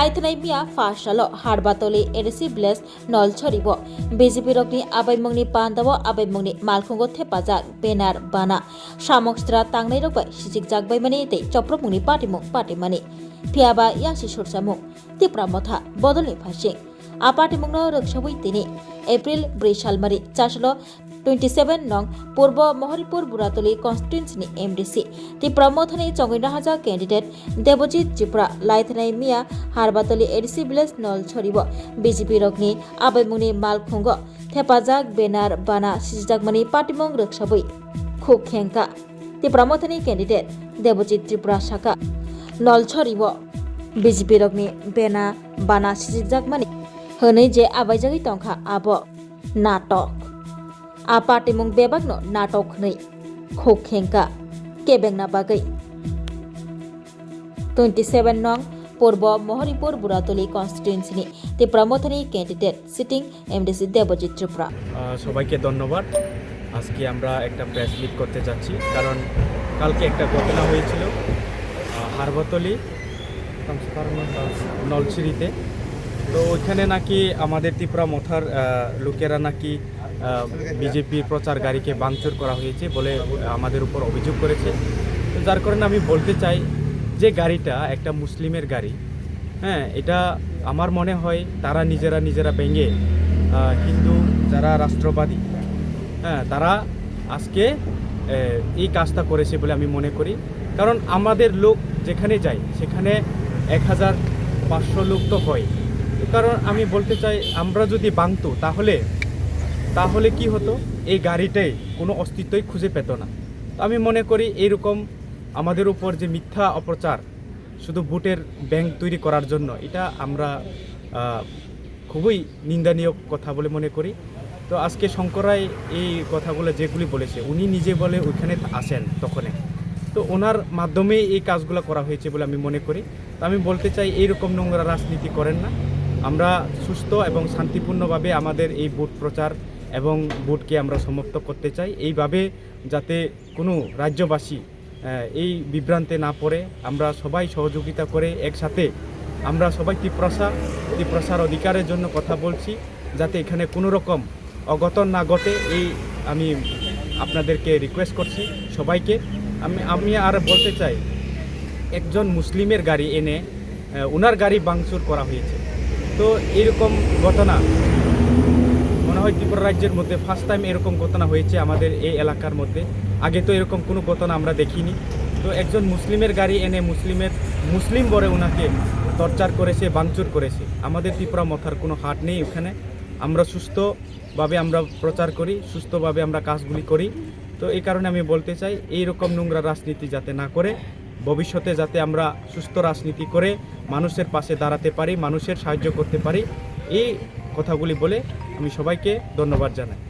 लाइथनाय मिया फासालो हारबातली Etsy bless नल छरिबो BJP रकनि आबायमंनि पान्दाव आबायमंनि मालखुंगो थेपाजाक बेनार बाना सामक्सत्रा तांनाय रकबाय सिजिक जागबाय माने ते चप्रमुंनि पाटिमानि फियाबा यासि सुरसामुं तिप्रा मथा बदलनि फासिं आ पाटिमुंनो रक्षबुइ तिनि एप्रिल 4 सालमारि 427 नং पूर्व महरीपुर बुरातली कन्स्टिट्युएन्सिनि एमडिसि ति प्रमथनि चंगैना हाजा कैंडिडेट देवजित चिप्रा लाइथनाय मिया हारबातली एडीसी विलेज नल छरिबो बीजेपी रकनि आबायमुंनि मालखुंग थेपाजाक बेनार बाना सिजाकमानि पाटिमुं रक्षबुइ खुखेंका ति प्रमथनि कैंडिडेट देवजित चिप्रा साका नल छरिबो बीजेपी रकनि बेना बाना सिजाकमानि हनै जे आबायजागै तंखा आबो नाटक आ पाटिमुं बेबागनो नाटक नै खोखेंका केबेंना बागै 27 नং पूर्व महरीपुर बुरातली कन्स्टिट्युएन्सिनि ति प्रमथनि कैंडिडेट सिटिंग एमडिसि देवजित चिप्रा সবাইকে ধন্যবাদ। আজকে আমরা একটা প্রেস মিট করতে যাচ্ছি, কারণ কালকে একটা ঘটনা হয়েছিল হারবাতলি নলছিরিতে। তো ওইখানে নাকি আমাদের ত্রিপুরা মথার লোকেরা নাকি বিজেপির প্রচার গাড়িকে ভাঙচুর করা হয়েছে বলে আমাদের উপর অভিযোগ করেছে। তো যার কারণে আমি বলতে চাই যে গাড়িটা একটা মুসলিমের গাড়ি, হ্যাঁ, এটা আমার মনে হয় তারা নিজেরা ভেঙে হিন্দু যারা রাষ্ট্রবাদী, হ্যাঁ, তারা আজকে এই কাজটা করেছে বলে আমি মনে করি। কারণ আমাদের লোক যেখানে যায় সেখানে 1500 লোক তো হয়। কারণ আমি বলতে চাই আমরা যদি ভাঙতো তাহলে কি হতো, এই গাড়িটাই কোনো অস্তিত্বই খুঁজে পেত না। তো আমি মনে করি এইরকম আমাদের উপর যে মিথ্যা অপপ্রচার শুধু ভোটের ব্যাংক তৈরি করার জন্য, এটা আমরা খুবই নিন্দনীয় কথা বলে মনে করি। তো আজকে শঙ্কর রায় এই কথাগুলো যেগুলি বলেছে, উনি নিজে বলে ওইখানে আসেন তখনে, তো ওনার মাধ্যমেই এই কাজগুলো করা হয়েছে বলে আমি মনে করি। তো আমি বলতে চাই এইরকম নোংরা রাজনীতি করেন না। আমরা সুস্থ এবং শান্তিপূর্ণভাবে আমাদের এই ভোট প্রচার এবং ভোটকে আমরা সমাপ্ত করতে চাই, এইভাবে যাতে কোনো রাজ্যবাসী এই বিভ্রান্তে না পড়ে। আমরা সবাই সহযোগিতা করে একসাথে আমরা সবাই ত্রিপ্রাসার অধিকারের জন্য কথা বলছি, যাতে এখানে কোনো রকম অঘটন না ঘটে। এই আমি আপনাদেরকে রিকোয়েস্ট করছি সবাইকে। আমি আর বলতে চাই, একজন মুসলিমের গাড়ি এনে ওনার গাড়ি ভাঙচুর করা হয়েছে। তো এরকম ঘটনা মনে হয় ত্রিপুরা রাজ্যের মধ্যে ফার্স্ট টাইম এরকম ঘটনা হয়েছে আমাদের এই এলাকার মধ্যে। আগে তো এরকম কোনো ঘটনা আমরা দেখিনি। তো একজন মুসলিমের গাড়ি এনে মুসলিম বলে ওনাকে টর্চার করেছে, ভাঙচুর করেছে। আমাদের ত্রিপুরা মথার কোনো হাট নেই ওখানে। আমরা সুস্থভাবে আমরা প্রচার করি, সুস্থভাবে আমরা কাজগুলি করি। তো এই কারণে আমি বলতে চাই এইরকম নোংরা রাজনীতি যাতে না করে, ভবিষ্যতে যাতে আমরা সুস্থ রাজনীতি করে মানুষের পাশে দাঁড়াতে পারি, মানুষের সাহায্য করতে পারি। এই কথাগুলি বলে আমি সবাইকে ধন্যবাদ জানাই।